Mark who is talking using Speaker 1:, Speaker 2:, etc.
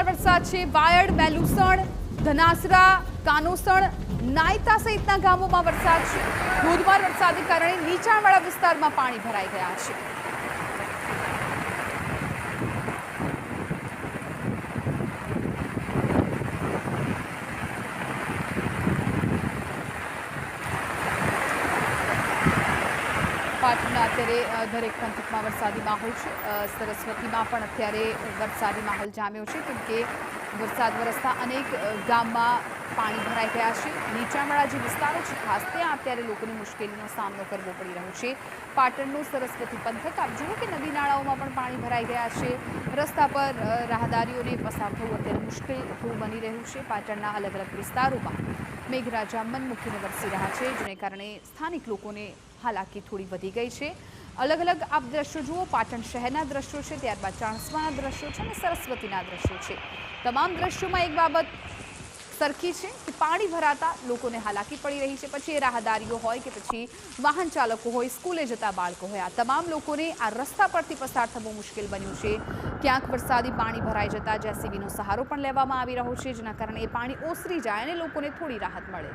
Speaker 1: ધોધમાર વરસાદ છે। વાયડ, મેલુસણ, ધનાસરા, કાનોસણ, નાયતા સહિતના ગામોમાં વરસાદ છે। ધોધમાર વરસાદને કારણે નીચાણવાળા વિસ્તારમાં પાણી ભરાઈ ગયા છે। પાટણના અત્યારે દરેક પંથકમાં વરસાદી માહોલ છે। સરસ્વતીમાં પણ અત્યારે વરસાદી માહોલ જામ્યો છે, કેમ કે વરસાદ વરસતા અનેક ગામમાં પાણી ભરાઈ ગયા છે। નીચાણવાળા જે વિસ્તારો છે ખાસ ત્યાં અત્યારે લોકોને મુશ્કેલીનો સામનો કરવો પડી રહ્યો છે। પાટણનું સરસ્વતી પંથક આપ જુઓ કે નદી નાળાઓમાં પણ પાણી ભરાઈ ગયા છે। રસ્તા પર રાહદારીઓને પસાર થવું અત્યારે મુશ્કેલ બની રહ્યું છે। પાટણના અલગ અલગ વિસ્તારોમાં મેઘરાજા મનમુકીને વરસી રહ્યા છે, જેને કારણે સ્થાનિક લોકોને હાલાકી થોડી વધી ગઈ છે। અલગ અલગ આપ દ્રશ્યો જુઓ, પાટણ શહેરના દ્રશ્યો છે, ત્યારબાદ ચાણસ્માના દ્રશ્યો છે અને સરસ્વતીના દ્રશ્યો છે। તમામ દ્રશ્યોમાં એક બાબત સરખી છે કે પાણી ભરાતા લોકોને હાલાકી પડી રહી છે। પછી એ રાહદારીઓ હોય કે પછી વાહન ચાલકો હોય, સ્કૂલે જતા બાળકો હોય, આ તમામ લોકોને આ રસ્તા પરથી પસાર થવું મુશ્કેલ બન્યું છે। ક્યાંક વરસાદી પાણી ભરાઈ જતા જેસીબીનો સહારો પણ લેવામાં આવી રહ્યો છે, જેના કારણે એ પાણી ઓસરી જાય અને લોકોને થોડી રાહત મળે।